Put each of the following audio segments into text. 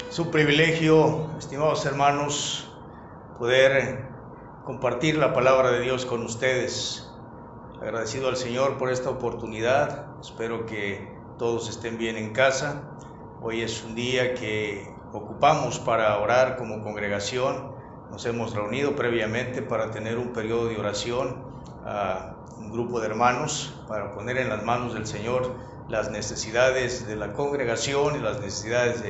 Es un privilegio, estimados hermanos, poder compartir la palabra de Dios con ustedes. Agradecido al Señor por esta oportunidad. Espero que todos estén bien en casa. Hoy es un día que ocupamos para orar como congregación. Nos hemos reunido previamente para tener un periodo de oración a un grupo de hermanos para poner en las manos del Señor las necesidades de la congregación y las necesidades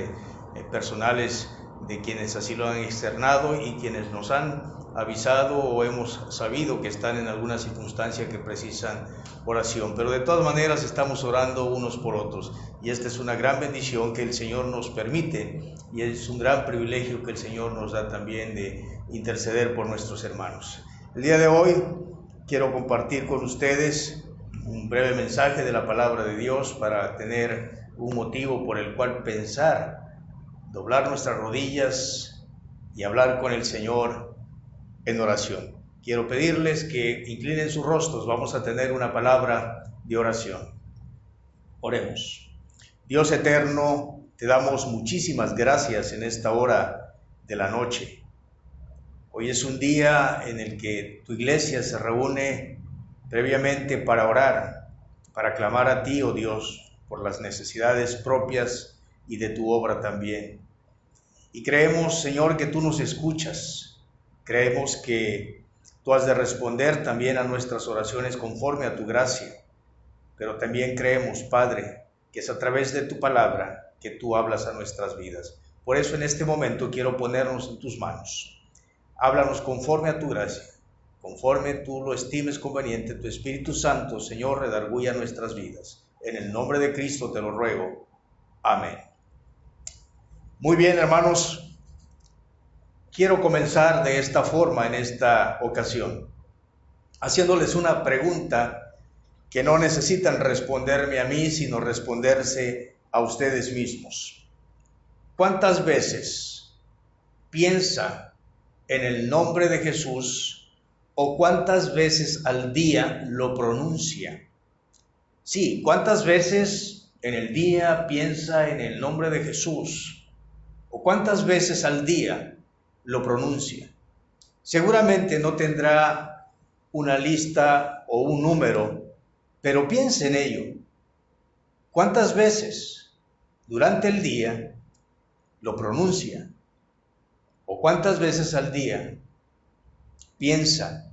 personales de quienes así lo han externado y quienes nos han avisado o hemos sabido que están en alguna circunstancia que precisan oración. Pero de todas maneras estamos orando unos por otros, y esta es una gran bendición que el Señor nos permite, y es un gran privilegio que el Señor nos da también de interceder por nuestros hermanos. El día de hoy quiero compartir con ustedes un breve mensaje de la palabra de Dios para tener un motivo por el cual pensar, doblar nuestras rodillas y hablar con el Señor en oración. Quiero pedirles que inclinen sus rostros. Vamos a tener una palabra de oración. Oremos. Dios eterno, te damos muchísimas gracias en esta hora de la noche. Hoy es un día en el que tu iglesia se reúne previamente para orar, para clamar a ti, oh Dios, por las necesidades propias y de tu obra también. Y creemos, Señor, que tú nos escuchas. Creemos que tú has de responder también a nuestras oraciones conforme a tu gracia. Pero también creemos, Padre, que es a través de tu palabra que tú hablas a nuestras vidas. Por eso en este momento quiero ponernos en tus manos. Háblanos conforme a tu gracia, conforme tú lo estimes conveniente. Tu Espíritu Santo, Señor, redarguya nuestras vidas. En el nombre de Cristo te lo ruego. Amén. Muy bien, hermanos, quiero comenzar de esta forma en esta ocasión, haciéndoles una pregunta que no necesitan responderme a mí, sino responderse a ustedes mismos. ¿Cuántas veces piensa en el nombre de Jesús o cuántas veces al día lo pronuncia? Sí, ¿cuántas veces en el día piensa en el nombre de Jesús? ¿O cuántas veces al día lo pronuncia? Seguramente no tendrá una lista o un número, pero piense en ello. ¿Cuántas veces durante el día lo pronuncia? ¿O cuántas veces al día piensa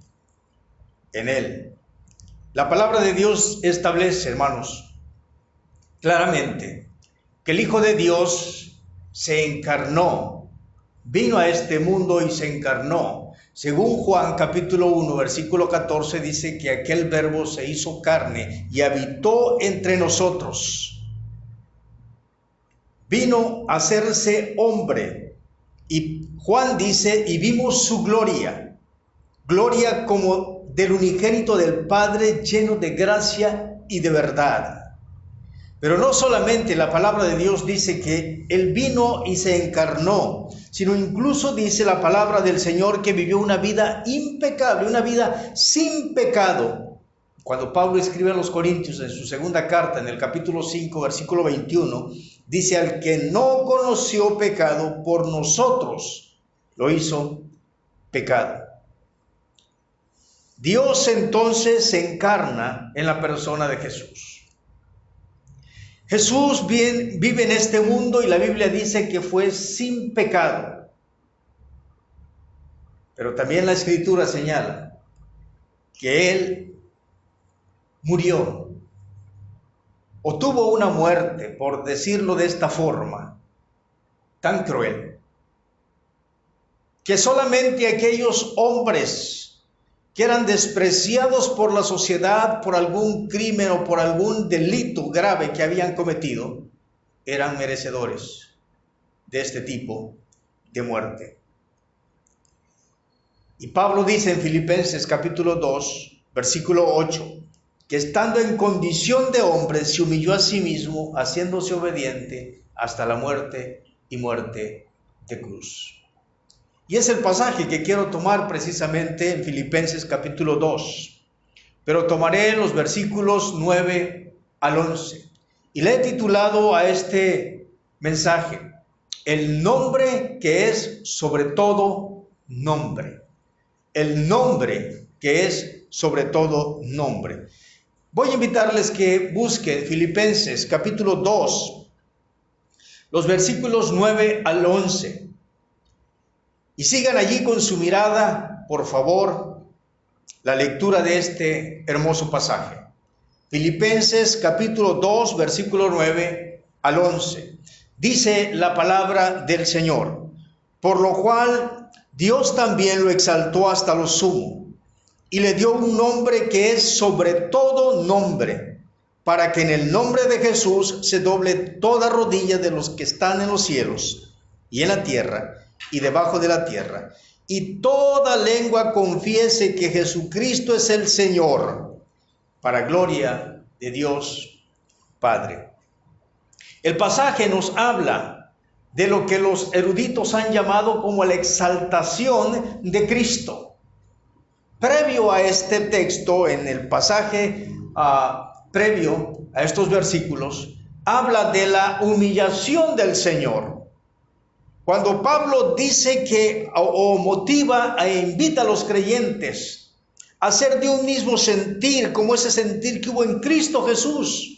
en él? La palabra de Dios establece, hermanos, claramente que el Hijo de Dios se encarnó, vino a este mundo y se encarnó. Según Juan capítulo 1, versículo 14, dice que aquel verbo se hizo carne y habitó entre nosotros. Vino a hacerse hombre. Y Juan dice, y vimos su gloria, gloria como del unigénito del Padre, lleno de gracia y de verdad. Pero no solamente la palabra de Dios dice que Él vino y se encarnó, sino incluso dice la palabra del Señor que vivió una vida impecable, una vida sin pecado. Cuando Pablo escribe a los Corintios en su segunda carta, en el capítulo 5, versículo 21, dice: al que no conoció pecado, por nosotros lo hizo pecado. Dios entonces se encarna en la persona de Jesús. Jesús vive en este mundo y la Biblia dice que fue sin pecado. Pero también la Escritura señala que Él murió o tuvo una muerte, por decirlo de esta forma, tan cruel, que solamente aquellos hombres que eran despreciados por la sociedad por algún crimen o por algún delito grave que habían cometido, eran merecedores de este tipo de muerte. Y Pablo dice en Filipenses capítulo 2, versículo 8, que estando en condición de hombre se humilló a sí mismo, haciéndose obediente hasta la muerte y muerte de cruz. Y es el pasaje que quiero tomar precisamente en Filipenses capítulo 2, pero tomaré los versículos 9 al 11 y le he titulado a este mensaje: el nombre que es sobre todo nombre. El nombre que es sobre todo nombre. Voy a invitarles que busquen Filipenses capítulo 2, los versículos 9 al 11. Y sigan allí con su mirada, por favor, la lectura de este hermoso pasaje. Filipenses capítulo 2, versículo 9 al 11. Dice la palabra del Señor: por lo cual Dios también lo exaltó hasta lo sumo, y le dio un nombre que es sobre todo nombre, para que en el nombre de Jesús se doble toda rodilla de los que están en los cielos y en la tierra y debajo de la tierra, y toda lengua confiese que Jesucristo es el Señor, para gloria de Dios Padre. El pasaje nos habla de lo que los eruditos han llamado como la exaltación de Cristo. Previo a este texto, en el pasaje previo a estos versículos, habla de la humillación del Señor. Cuando Pablo dice que o motiva e invita a los creyentes a ser de un mismo sentir, como ese sentir que hubo en Cristo Jesús,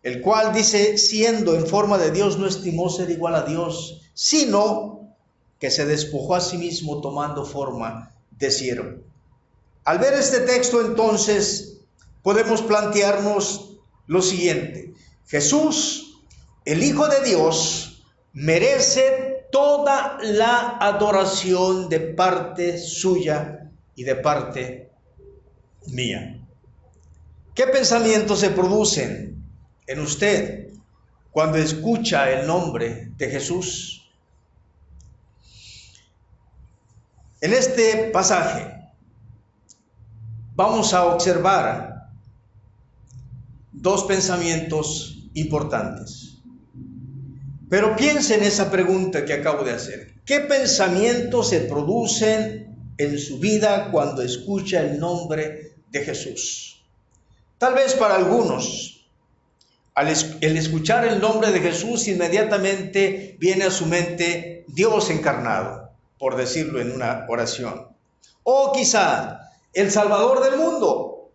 el cual dice, siendo en forma de Dios, no estimó ser igual a Dios, sino que se despojó a sí mismo tomando forma de siervo. Al ver este texto, entonces, podemos plantearnos lo siguiente: Jesús, el Hijo de Dios, merece toda la adoración de parte suya y de parte mía. ¿Qué pensamientos se producen en usted cuando escucha el nombre de Jesús? En este pasaje vamos a observar dos pensamientos importantes. Pero piense en esa pregunta que acabo de hacer. ¿Qué pensamientos se producen en su vida cuando escucha el nombre de Jesús? Tal vez para algunos, el escuchar el nombre de Jesús, inmediatamente viene a su mente Dios encarnado, por decirlo en una oración. O quizá el Salvador del mundo.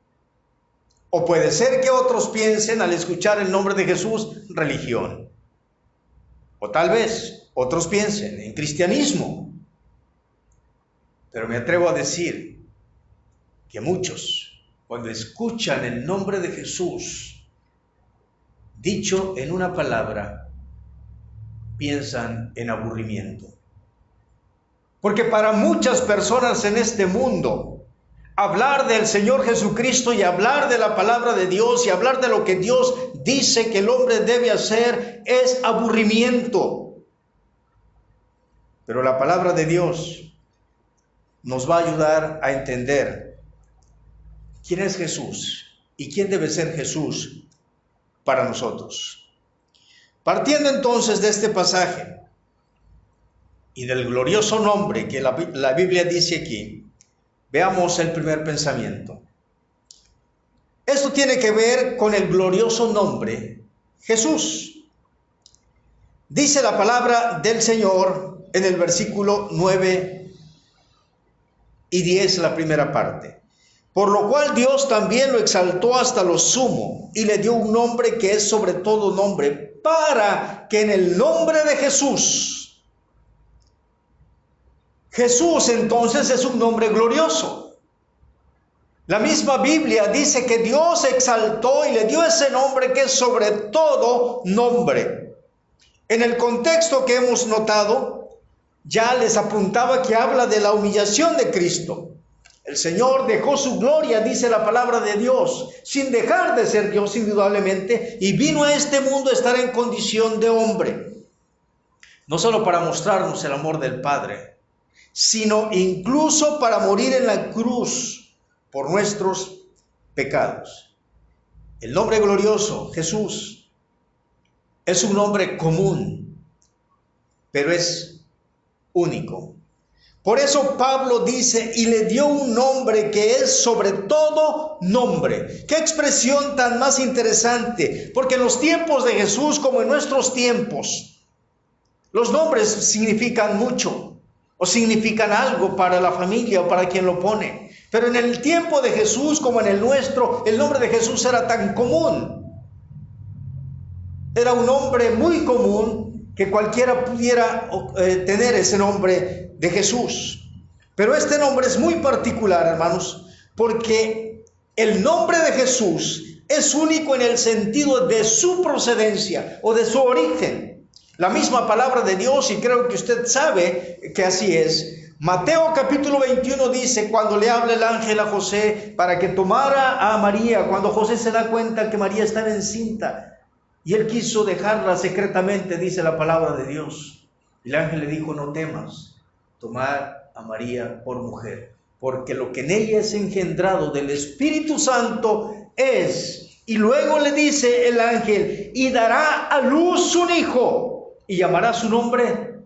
O puede ser que otros piensen al escuchar el nombre de Jesús, religión. O tal vez otros piensen en cristianismo. Pero me atrevo a decir que muchos, cuando escuchan el nombre de Jesús, dicho en una palabra, piensan en aburrimiento. Porque para muchas personas en este mundo, hablar del Señor Jesucristo y hablar de la palabra de Dios y hablar de lo que Dios dice que el hombre debe hacer es aburrimiento. Pero la palabra de Dios nos va a ayudar a entender quién es Jesús y quién debe ser Jesús para nosotros. Partiendo entonces de este pasaje y del glorioso nombre que la Biblia dice aquí, veamos el primer pensamiento. Esto tiene que ver con el glorioso nombre Jesús. Dice la palabra del Señor en el versículo 9 y 10, la primera parte. Por lo cual Dios también lo exaltó hasta lo sumo y le dio un nombre que es sobre todo nombre, para que en el nombre de Jesús. Jesús entonces es un nombre glorioso. La misma Biblia dice que Dios exaltó y le dio ese nombre que es sobre todo nombre. En el contexto que hemos notado, ya les apuntaba que habla de la humillación de Cristo. El Señor dejó su gloria, dice la palabra de Dios, sin dejar de ser Dios indudablemente, y vino a este mundo a estar en condición de hombre. No solo para mostrarnos el amor del Padre, sino incluso para morir en la cruz por nuestros pecados. El nombre glorioso, Jesús, es un nombre común, pero es único. Por eso Pablo dice, y le dio un nombre que es sobre todo nombre. ¡Qué expresión tan más interesante! Porque en los tiempos de Jesús, como en nuestros tiempos, Los nombres significan mucho o significan algo para la familia o para quien lo pone. Pero en el tiempo de Jesús como en el nuestro, el nombre de Jesús era tan común. Era un nombre muy común que cualquiera pudiera tener ese nombre de Jesús. Pero este nombre es muy particular, hermanos, porque el nombre de Jesús es único en el sentido de su procedencia o de su origen. La misma palabra de Dios, y creo que usted sabe que así es. Mateo capítulo 21 dice, cuando le habla el ángel a José para que tomara a María, cuando José se da cuenta que María estaba encinta, y él quiso dejarla secretamente, dice la palabra de Dios. Y el ángel le dijo, no temas tomar a María por mujer, porque lo que en ella es engendrado del Espíritu Santo es. Y luego le dice el ángel, y dará a luz un hijo, y llamará su nombre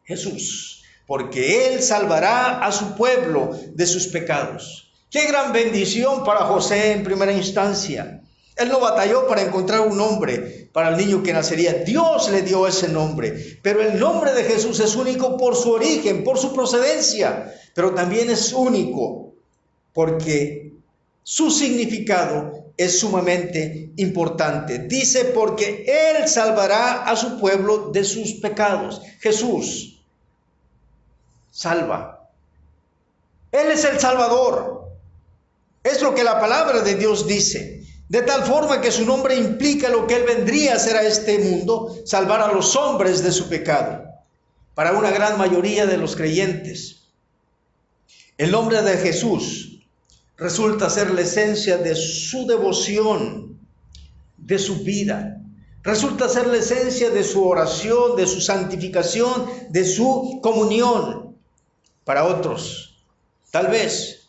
Jesús, porque él salvará a su pueblo de sus pecados. Qué gran bendición para José en primera instancia. Él no batalló para encontrar un nombre para el niño que nacería. Dios le dio ese nombre. Pero el nombre de Jesús es único por su origen, por su procedencia. Pero también es único porque su significado es sumamente importante. Dice, porque Él salvará a su pueblo de sus pecados. Jesús salva. Él es el Salvador. Es lo que la palabra de Dios dice. De tal forma que su nombre implica lo que Él vendría a hacer a este mundo, salvar a los hombres de su pecado. Para una gran mayoría de los creyentes, el nombre de Jesús resulta ser la esencia de su devoción, de su vida. Resulta ser la esencia de su oración, de su santificación, de su comunión. Para otros, tal vez,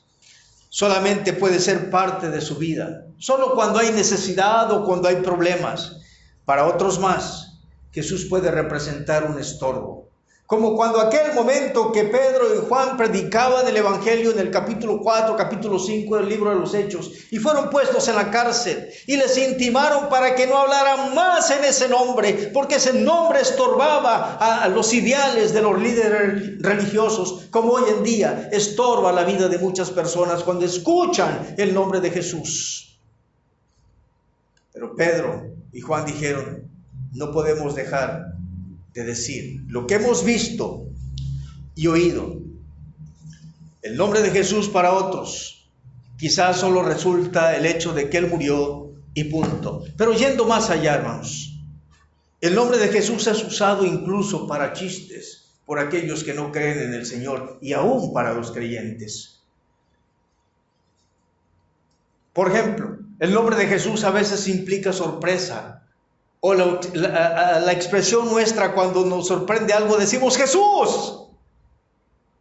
solamente puede ser parte de su vida, solo cuando hay necesidad o cuando hay problemas. Para otros más, Jesús puede representar un estorbo. Como cuando aquel momento que Pedro y Juan predicaban el Evangelio en el capítulo 4, capítulo 5 del libro de los Hechos, y fueron puestos en la cárcel y les intimaron para que no hablaran más en ese nombre, porque ese nombre estorbaba a los ideales de los líderes religiosos, como hoy en día estorba la vida de muchas personas cuando escuchan el nombre de Jesús. Pero Pedro y Juan dijeron, no podemos dejar de decir lo que hemos visto y oído. El nombre de Jesús para otros quizás solo resulta el hecho de que Él murió y punto. Pero yendo más allá, hermanos, el nombre de Jesús es usado incluso para chistes por aquellos que no creen en el Señor y aún para los creyentes. Por ejemplo, el nombre de Jesús a veces implica sorpresa. O la expresión nuestra cuando nos sorprende algo, decimos Jesús.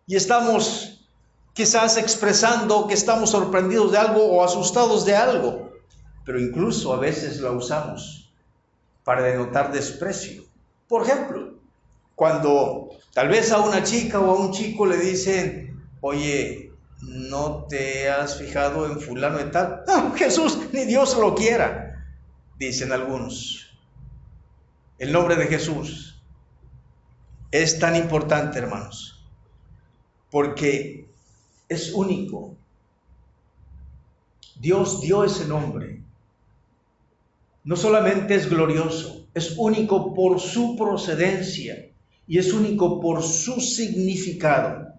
Y estamos quizás expresando que estamos sorprendidos de algo o asustados de algo. Pero incluso a veces la usamos para denotar desprecio. Por ejemplo, cuando tal vez a una chica o a un chico le dicen, oye, ¿no te has fijado en fulano de tal? ¡Ah, Jesús, ni Dios lo quiera! Dicen algunos. El nombre de Jesús es tan importante, hermanos, porque es único. Dios dio ese nombre. No solamente es glorioso, es único por su procedencia y es único por su significado.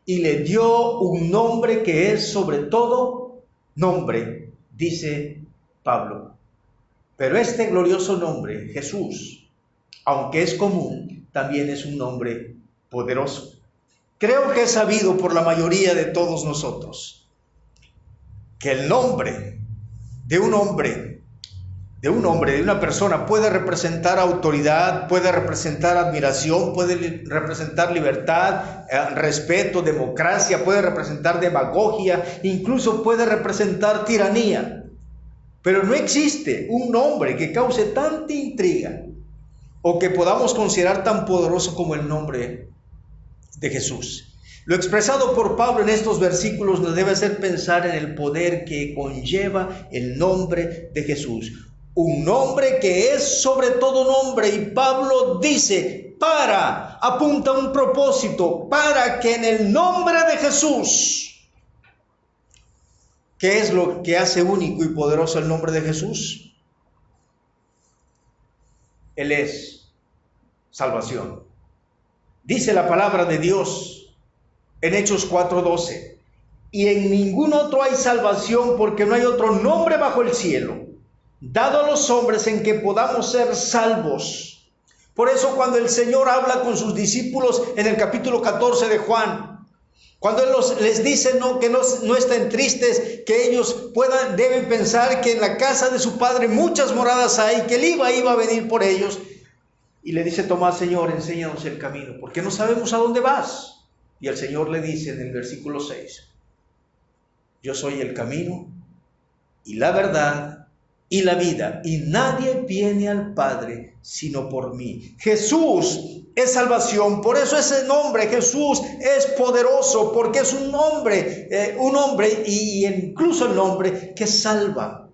Y le dio un nombre que es sobre todo nombre, dice Pablo. Pero este glorioso nombre, Jesús, aunque es común, también es un nombre poderoso. Creo que es sabido por la mayoría de todos nosotros que el nombre de una persona puede representar autoridad, puede representar admiración, puede representar libertad, respeto, democracia, puede representar demagogia, incluso puede representar tiranía. Pero no existe un nombre que cause tanta intriga o que podamos considerar tan poderoso como el nombre de Jesús. Lo expresado por Pablo en estos versículos nos debe hacer pensar en el poder que conlleva el nombre de Jesús. un nombre que es sobre todo nombre. Y Pablo dice, apunta a un propósito, para que en el nombre de Jesús, ¿qué es lo que hace único y poderoso el nombre de Jesús? Él es salvación. Dice la palabra de Dios en Hechos 4:12, y en ningún otro hay salvación, porque no hay otro nombre bajo el cielo dado a los hombres en que podamos ser salvos. Por eso cuando el Señor habla con sus discípulos en el capítulo 14 de Juan, cuando Él les dice que no estén tristes, que ellos deben pensar que en la casa de su Padre muchas moradas hay, que Él iba a venir por ellos. Y le dice Tomás, Señor, enséñanos el camino, porque no sabemos a dónde vas. Y el Señor le dice en el versículo 6, yo soy el camino y la verdad y la vida, y nadie viene al Padre sino por mí. Jesús es salvación, por eso ese nombre Jesús es poderoso, porque es un nombre y incluso el nombre que salva.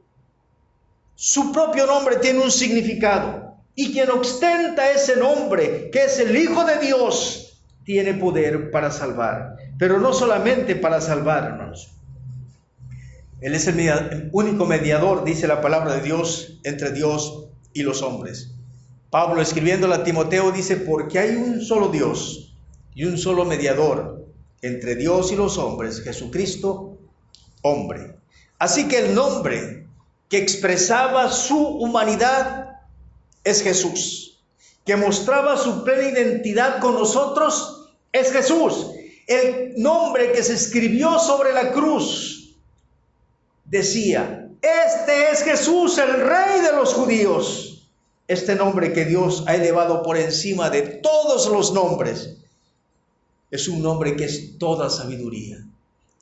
Su propio nombre tiene un significado, y quien ostenta ese nombre, que es el Hijo de Dios, tiene poder para salvar, pero no solamente para salvarnos. Él es el único mediador, dice la palabra de Dios, entre Dios y los hombres. Pablo, escribiéndole a Timoteo, dice, porque hay un solo Dios y un solo mediador entre Dios y los hombres, Jesucristo, hombre. Así que el nombre que expresaba su humanidad es Jesús, que mostraba su plena identidad con nosotros es Jesús. El nombre que se escribió sobre la cruz decía, este es Jesús, el Rey de los judíos. Este nombre que Dios ha elevado por encima de todos los nombres, es un nombre que es toda sabiduría,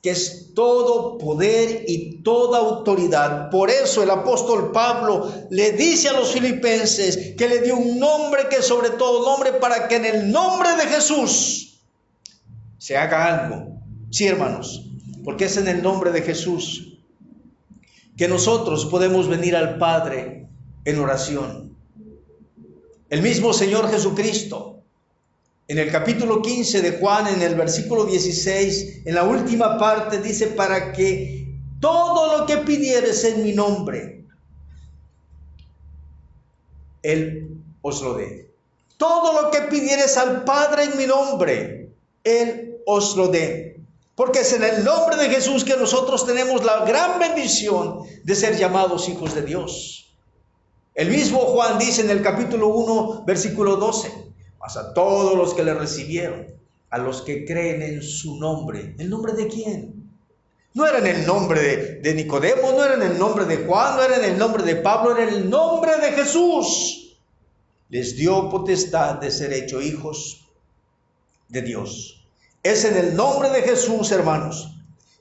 que es todo poder y toda autoridad. Por eso el apóstol Pablo le dice a los filipenses que le dio un nombre que es sobre todo nombre, para que en el nombre de Jesús se haga algo. Sí, hermanos, porque es en el nombre de Jesús que nosotros podemos venir al Padre en oración. El mismo Señor Jesucristo, en el capítulo 15 de Juan, en el versículo 16, en la última parte, dice, para que todo lo que pidieres en mi nombre, Él os lo dé. Todo lo que pidieres al Padre en mi nombre, Él os lo dé. Porque es en el nombre de Jesús que nosotros tenemos la gran bendición de ser llamados hijos de Dios. El mismo Juan dice en el capítulo 1, versículo 12, mas a todos los que le recibieron, a los que creen en su nombre. ¿El nombre de quién? No era en el nombre de Nicodemo, no era en el nombre de Juan, no era en el nombre de Pablo, era en el nombre de Jesús. Les dio potestad de ser hechos hijos de Dios. Es en el nombre de Jesús, hermanos,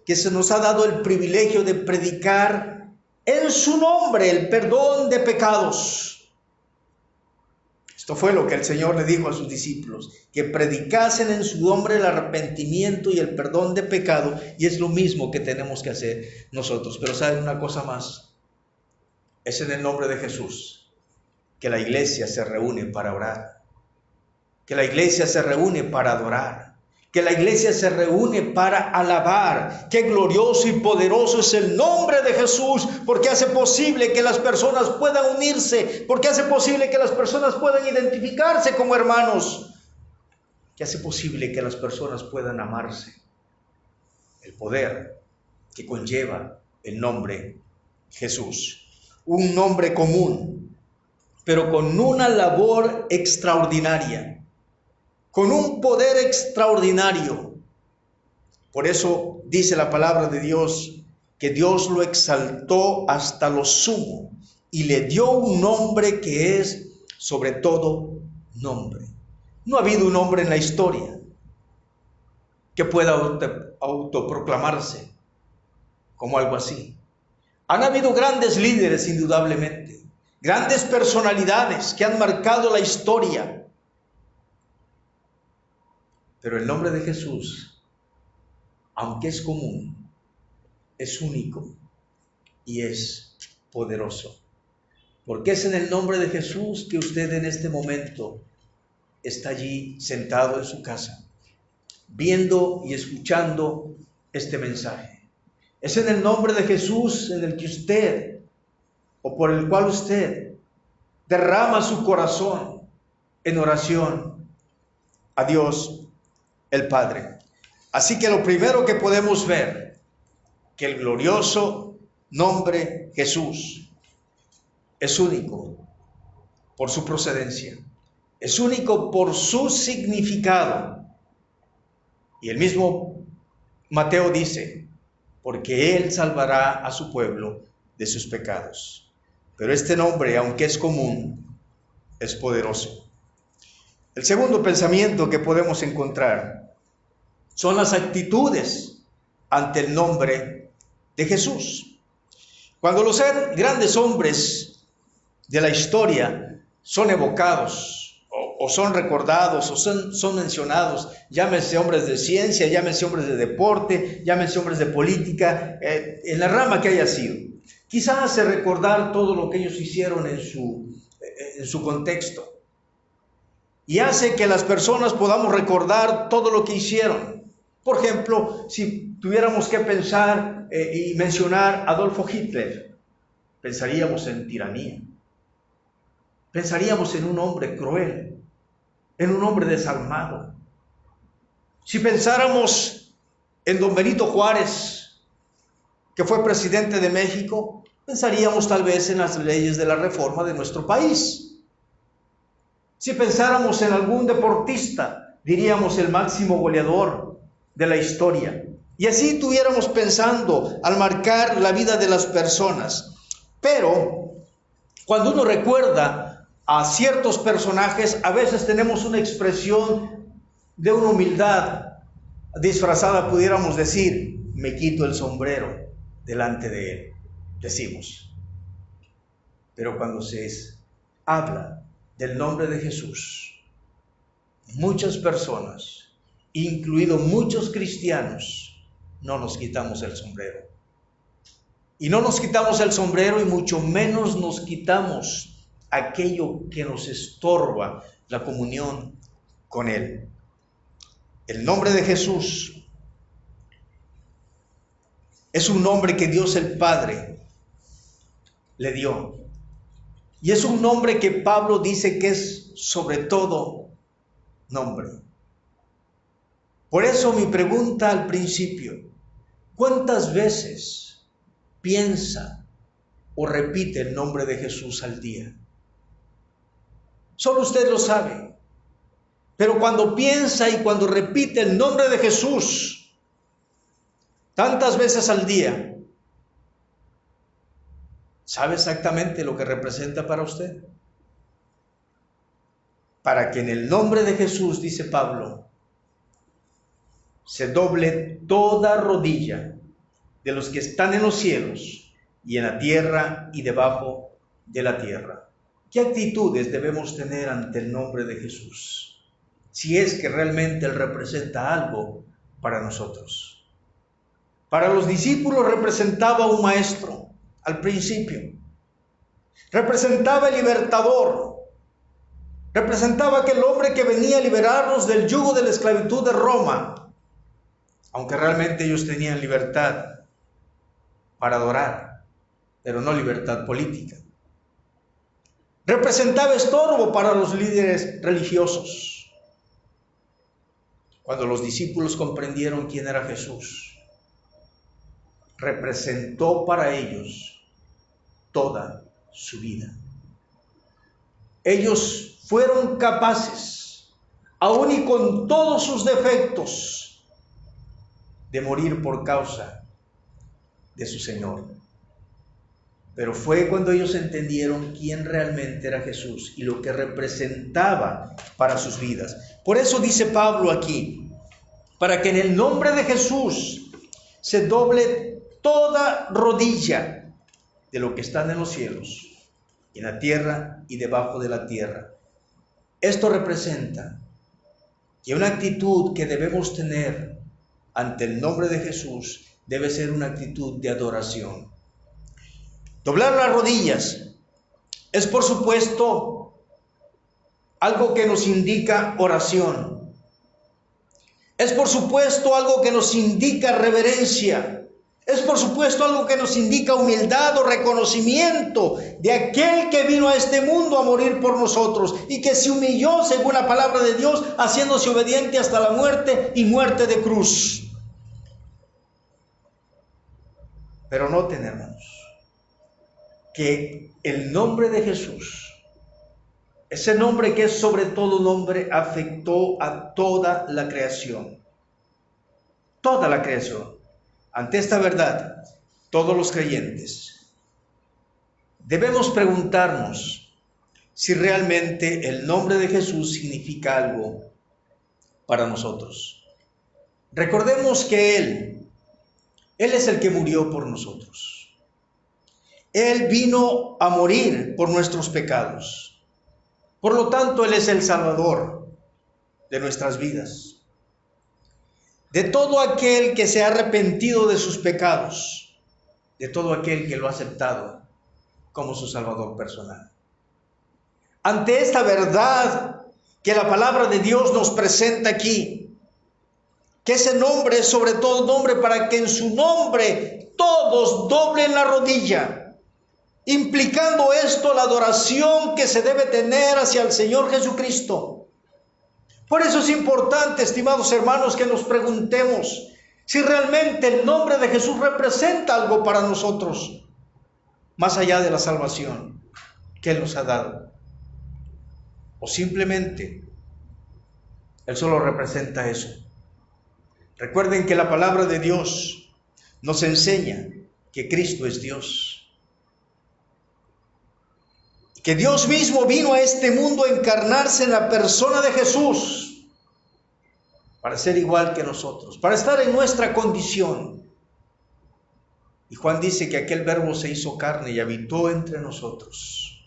que se nos ha dado el privilegio de predicar en su nombre el perdón de pecados. Esto fue lo que el Señor le dijo a sus discípulos, que predicasen en su nombre el arrepentimiento y el perdón de pecado, y es lo mismo que tenemos que hacer nosotros. Pero ¿saben una cosa más? Es en el nombre de Jesús que la iglesia se reúne para orar, que la iglesia se reúne para adorar, que la iglesia se reúne para alabar. Qué glorioso y poderoso es el nombre de Jesús, porque hace posible que las personas puedan unirse, porque hace posible que las personas puedan identificarse como hermanos, que hace posible que las personas puedan amarse. El poder que conlleva el nombre Jesús, un nombre común, pero con una labor extraordinaria, con un poder extraordinario. Por eso dice la palabra de Dios que Dios lo exaltó hasta lo sumo y le dio un nombre que es sobre todo nombre. No ha habido un hombre en la historia que pueda autoproclamarse como algo así. Han habido grandes líderes, indudablemente, grandes personalidades que han marcado la historia. Pero el nombre de Jesús, aunque es común, es único y es poderoso. Porque es en el nombre de Jesús que usted en este momento está allí sentado en su casa, viendo y escuchando este mensaje. Es en el nombre de Jesús en el que usted, o por el cual usted, derrama su corazón en oración a Dios el Padre. Así que lo primero que podemos ver, que el glorioso nombre Jesús es único por su procedencia, es único por su significado. Y el mismo Mateo dice, porque Él salvará a su pueblo de sus pecados. Pero este nombre, aunque es común, es poderoso. El segundo pensamiento que podemos encontrar son las actitudes ante el nombre de Jesús. Cuando los grandes hombres de la historia son evocados, o son recordados, o son mencionados, llámense hombres de ciencia, llámense hombres de deporte, llámense hombres de política, en la rama que haya sido. Quizás hace recordar todo lo que ellos hicieron en su contexto. Y hace que las personas podamos recordar todo lo que hicieron. Por ejemplo, si tuviéramos que pensar y mencionar a Adolfo Hitler, pensaríamos en tiranía. Pensaríamos en un hombre cruel, en un hombre desalmado. Si pensáramos en don Benito Juárez, que fue presidente de México, pensaríamos tal vez en las leyes de la reforma de nuestro país. Si pensáramos en algún deportista, diríamos el máximo goleador de la historia. Y así estuviéramos pensando al marcar la vida de las personas. Pero cuando uno recuerda a ciertos personajes, a veces tenemos una expresión de una humildad disfrazada, pudiéramos decir, me quito el sombrero delante de él, decimos. Pero cuando se habla del nombre de Jesús, muchas personas, incluidos muchos cristianos, no nos quitamos el sombrero. Y no nos quitamos el sombrero y mucho menos nos quitamos aquello que nos estorba la comunión con Él. El nombre de Jesús es un nombre que Dios el Padre le dio. Y es un nombre que Pablo dice que es sobre todo nombre. Por eso mi pregunta al principio, ¿cuántas veces piensa o repite el nombre de Jesús al día? Solo usted lo sabe. Pero cuando piensa y cuando repite el nombre de Jesús tantas veces al día, ¿sabe exactamente lo que representa para usted? Para que en el nombre de Jesús, dice Pablo, se doble toda rodilla de los que están en los cielos y en la tierra y debajo de la tierra. ¿Qué actitudes debemos tener ante el nombre de Jesús? Si es que realmente Él representa algo para nosotros. Para los discípulos representaba un maestro al principio. Representaba el libertador. Representaba aquel hombre que venía a liberarnos del yugo de la esclavitud de Roma. Aunque realmente ellos tenían libertad para adorar, pero no libertad política. Representaba estorbo para los líderes religiosos. Cuando los discípulos comprendieron quién era Jesús, representó para ellos toda su vida. Ellos fueron capaces, aun y con todos sus defectos, de morir por causa de su Señor. Pero fue cuando ellos entendieron quién realmente era Jesús y lo que representaba para sus vidas. Por eso dice Pablo aquí, para que en el nombre de Jesús se doble toda rodilla de lo que están en los cielos, en la tierra y debajo de la tierra. Esto representa que una actitud que debemos tener ante el nombre de Jesús debe ser una actitud de adoración. Doblar las rodillas Es por supuesto algo que nos indica oración. Es por supuesto algo que nos indica reverencia. Es por supuesto algo que nos indica humildad o reconocimiento de aquel que vino a este mundo a morir por nosotros y que se humilló según la palabra de Dios, haciéndose obediente hasta la muerte y muerte de cruz. Pero noten, hermanos, que el nombre de Jesús, ese nombre que es sobre todo nombre, afectó a toda la creación. Toda la creación. Ante esta verdad, todos los creyentes debemos preguntarnos si realmente el nombre de Jesús significa algo para nosotros. Recordemos que Él es el que murió por nosotros. Él vino a morir por nuestros pecados. Por lo tanto, Él es el Salvador de nuestras vidas. De todo aquel que se ha arrepentido de sus pecados, de todo aquel que lo ha aceptado como su Salvador personal. Ante esta verdad que la palabra de Dios nos presenta aquí, que ese nombre es sobre todo nombre para que en su nombre todos doblen la rodilla, implicando esto la adoración que se debe tener hacia el Señor Jesucristo. Por eso es importante, estimados hermanos, que nos preguntemos si realmente el nombre de Jesús representa algo para nosotros, más allá de la salvación que Él nos ha dado. O simplemente Él solo representa eso. Recuerden que la palabra de Dios nos enseña que Cristo es Dios. Que Dios mismo vino a este mundo a encarnarse en la persona de Jesús para ser igual que nosotros, para estar en nuestra condición. Y Juan dice que aquel verbo se hizo carne y habitó entre nosotros.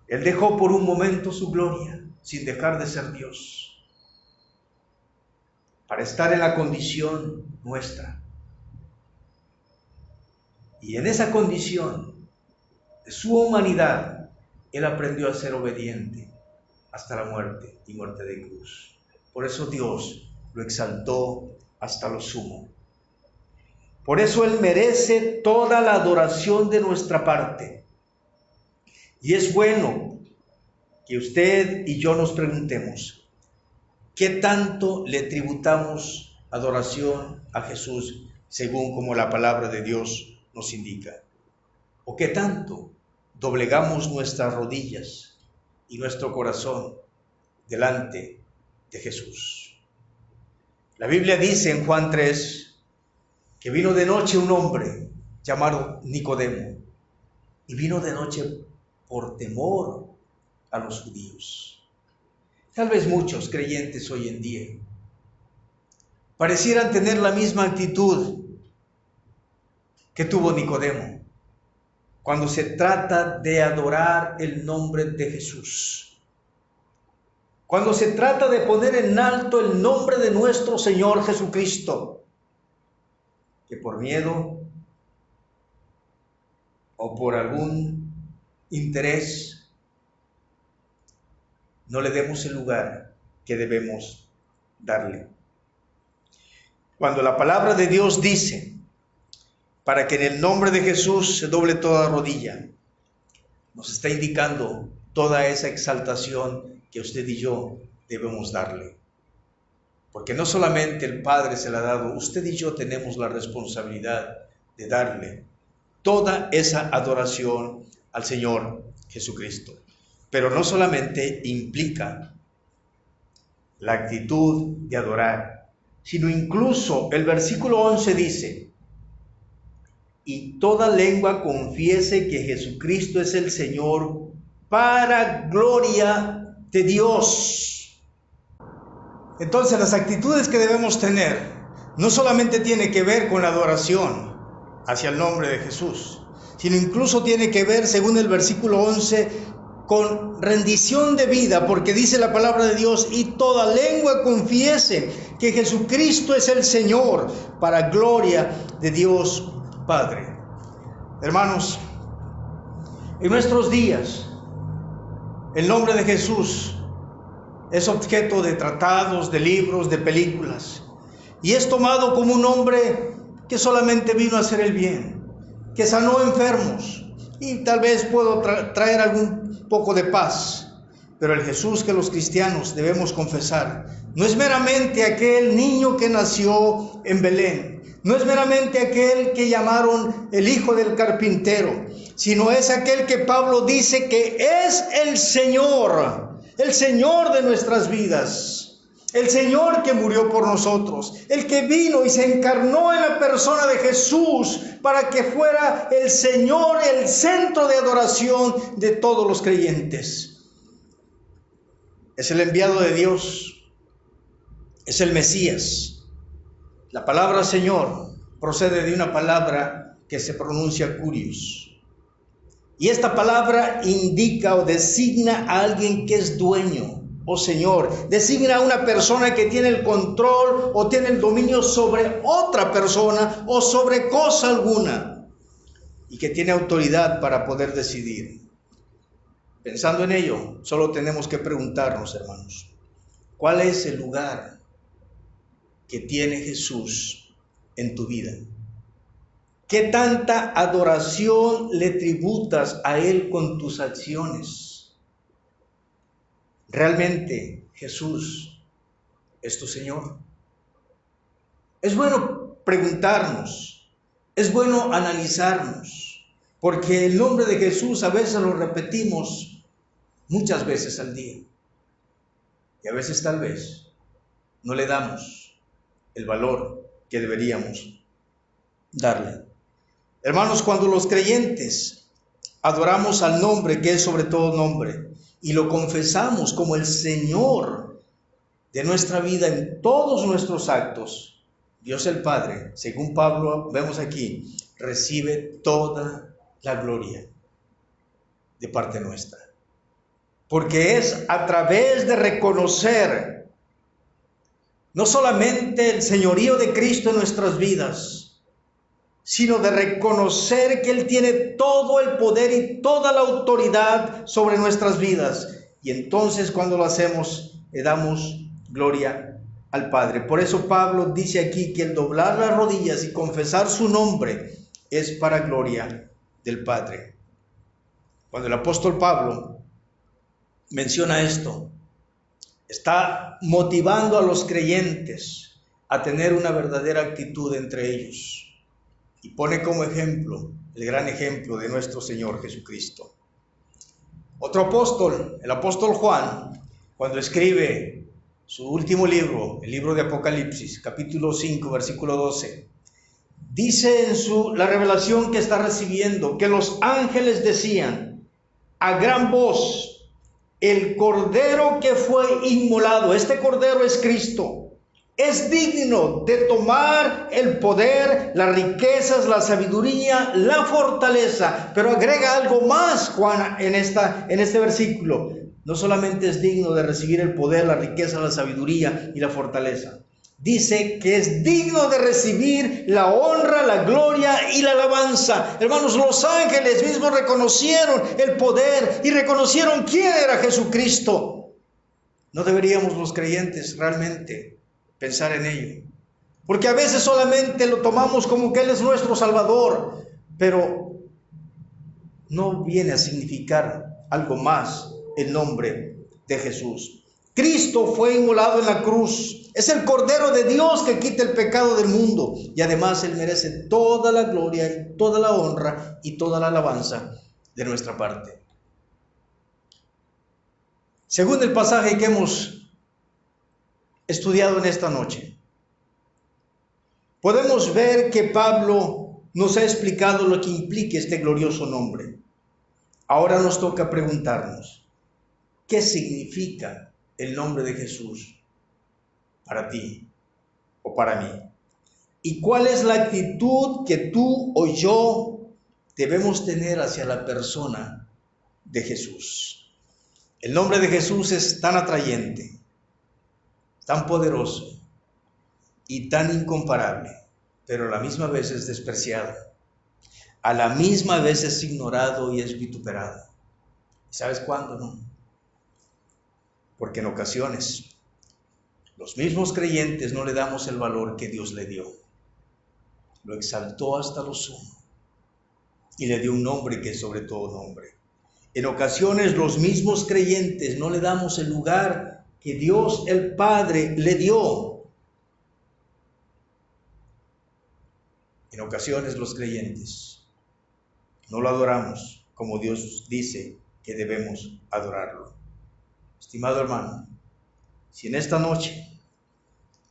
Él dejó por un momento su gloria, sin dejar de ser Dios, para estar en la condición nuestra. Y en esa condición de su humanidad, Él aprendió a ser obediente hasta la muerte y muerte de cruz. Por eso Dios lo exaltó hasta lo sumo. Por eso Él merece toda la adoración de nuestra parte. Y es bueno que usted y yo nos preguntemos, ¿qué tanto le tributamos adoración a Jesús según como la palabra de Dios nos indica? ¿O qué tanto doblegamos nuestras rodillas y nuestro corazón delante de Jesús? La Biblia dice en Juan 3 que vino de noche un hombre llamado Nicodemo, y vino de noche por temor a los judíos. Tal vez muchos creyentes hoy en día parecieran tener la misma actitud que tuvo Nicodemo cuando se trata de adorar el nombre de Jesús. Cuando se trata de poner en alto el nombre de nuestro Señor Jesucristo, que por miedo o por algún interés no le demos el lugar que debemos darle. Cuando la palabra de Dios dice, para que en el nombre de Jesús se doble toda rodilla, nos está indicando toda esa exaltación que usted y yo debemos darle. Porque no solamente el Padre se la ha dado, usted y yo tenemos la responsabilidad de darle toda esa adoración al Señor Jesucristo. Pero no solamente implica la actitud de adorar, sino incluso el versículo 11 dice, y toda lengua confiese que Jesucristo es el Señor, para gloria de Dios. Entonces las actitudes que debemos tener no solamente tiene que ver con la adoración hacia el nombre de Jesús, sino incluso tiene que ver, según el versículo 11, con rendición de vida, porque dice la palabra de Dios, y toda lengua confiese que Jesucristo es el Señor, para gloria de Dios Padre. Hermanos, En nuestros días, el nombre de Jesús es objeto de tratados, de libros, de películas, y es tomado como un hombre que solamente vino a hacer el bien, que sanó enfermos, y tal vez puedo traer algún poco de paz. Pero el Jesús que los cristianos debemos confesar no es meramente aquel niño que nació en Belén, no es meramente aquel que llamaron el hijo del carpintero, sino es aquel que Pablo dice que es el Señor de nuestras vidas, el Señor que murió por nosotros, el que vino y se encarnó en la persona de Jesús para que fuera el Señor, el centro de adoración de todos los creyentes. Es el enviado de Dios, es el Mesías. La palabra Señor procede de una palabra que se pronuncia Kurios. Y esta palabra indica o designa a alguien que es dueño o señor. Designa a una persona que tiene el control o tiene el dominio sobre otra persona o sobre cosa alguna. Y que tiene autoridad para poder decidir. Pensando en ello, solo tenemos que preguntarnos, hermanos, ¿cuál es el lugar que tiene Jesús en tu vida? ¿Qué tanta adoración le tributas a Él con tus acciones? ¿Realmente Jesús es tu Señor? Es bueno preguntarnos, es bueno analizarnos, porque el nombre de Jesús a veces lo repetimos muchas veces al día. Y a veces tal vez no le damos el valor que deberíamos darle. Hermanos, cuando los creyentes adoramos al nombre que es sobre todo nombre y lo confesamos como el Señor de nuestra vida en todos nuestros actos, Dios el Padre, según Pablo vemos aquí, recibe toda la gloria de parte nuestra. Porque es a través de reconocer no solamente el señorío de Cristo en nuestras vidas, sino de reconocer que Él tiene todo el poder y toda la autoridad sobre nuestras vidas. Y entonces cuando lo hacemos, le damos gloria al Padre. Por eso Pablo dice aquí que el doblar las rodillas y confesar su nombre es para gloria del Padre. Cuando el apóstol Pablo menciona esto, está motivando a los creyentes a tener una verdadera actitud entre ellos. Y pone como ejemplo, el gran ejemplo de nuestro Señor Jesucristo. Otro apóstol, el apóstol Juan, cuando escribe su último libro, el libro de Apocalipsis, capítulo 5, versículo 12, dice en la revelación que está recibiendo, que los ángeles decían a gran voz, el Cordero que fue inmolado, este Cordero es Cristo, es digno de tomar el poder, las riquezas, la sabiduría, la fortaleza. Pero agrega algo más Juan en este versículo. No solamente es digno de recibir el poder, la riqueza, la sabiduría y la fortaleza. Dice que es digno de recibir la honra, la gloria y la alabanza. Hermanos, los ángeles mismos reconocieron el poder y reconocieron quién era Jesucristo. ¿No deberíamos los creyentes realmente pensar en ello? Porque a veces solamente lo tomamos como que Él es nuestro Salvador, pero no viene a significar algo más el nombre de Jesús. Cristo fue inmolado en la cruz. Es el Cordero de Dios que quita el pecado del mundo. Y además Él merece toda la gloria y toda la honra y toda la alabanza de nuestra parte. Según el pasaje que hemos estudiado en esta noche, podemos ver que Pablo nos ha explicado lo que implica este glorioso nombre. Ahora nos toca preguntarnos, ¿qué significa el nombre de Jesús para ti o para mí? ¿Y cuál es la actitud que tú o yo debemos tener hacia la persona de Jesús? El nombre de Jesús es tan atrayente, tan poderoso y tan incomparable, pero a la misma vez es despreciado. a la misma vez es ignorado y es vituperado. ¿Sabes cuándo? No. Porque en ocasiones los mismos creyentes no le damos el valor que Dios le dio. Lo exaltó hasta lo sumo y le dio un nombre que es sobre todo nombre. En ocasiones los mismos creyentes no le damos el lugar que Dios el Padre le dio. En ocasiones los creyentes no lo adoramos como Dios dice que debemos adorarlo. Estimado hermano, si en esta noche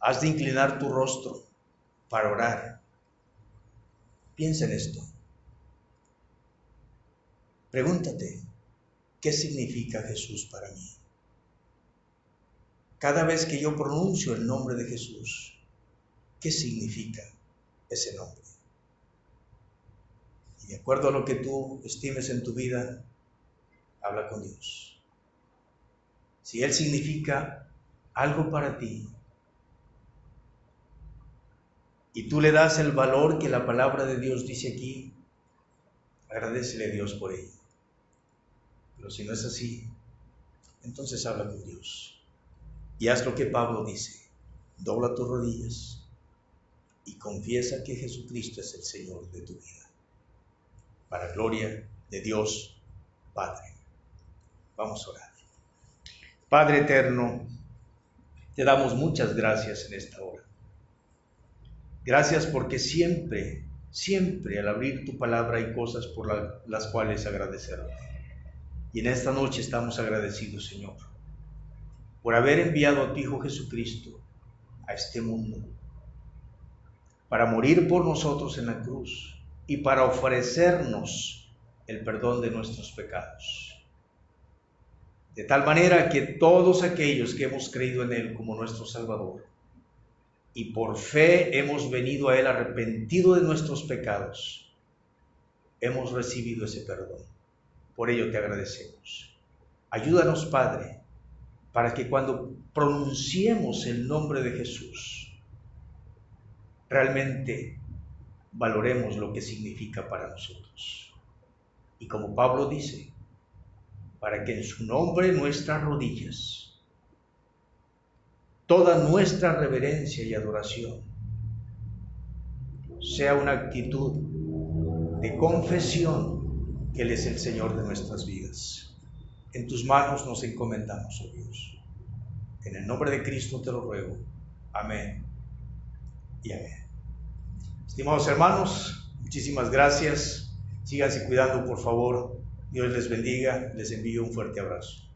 has de inclinar tu rostro para orar, piensa en esto. Pregúntate, ¿qué significa Jesús para mí? Cada vez que yo pronuncio el nombre de Jesús, ¿qué significa ese nombre? Y de acuerdo a lo que tú estimes en tu vida, habla con Dios. Si Él significa algo para ti y tú le das el valor que la palabra de Dios dice aquí, agradécele a Dios por ello. Pero si no es así, entonces habla con Dios y haz lo que Pablo dice: dobla tus rodillas y confiesa que Jesucristo es el Señor de tu vida, para gloria de Dios Padre. Vamos a orar. Padre eterno, te damos muchas gracias en esta hora. Gracias porque siempre al abrir tu palabra hay cosas por las cuales agradecerte. Y en esta noche estamos agradecidos, Señor, por haber enviado a tu Hijo Jesucristo a este mundo para morir por nosotros en la cruz y para ofrecernos el perdón de nuestros pecados. De tal manera que todos aquellos que hemos creído en Él como nuestro Salvador y por fe hemos venido a Él arrepentido de nuestros pecados, hemos recibido ese perdón. Por ello te agradecemos. Ayúdanos, Padre, para que cuando pronunciemos el nombre de Jesús, realmente valoremos lo que significa para nosotros. Y como Pablo dice, para que en su nombre nuestras rodillas, toda nuestra reverencia y adoración, sea una actitud de confesión que Él es el Señor de nuestras vidas. En tus manos nos encomendamos, oh Dios. En el nombre de Cristo te lo ruego. Amén y amén. Estimados hermanos, muchísimas gracias. Síganse cuidando, por favor. Dios les bendiga. Les envío un fuerte abrazo.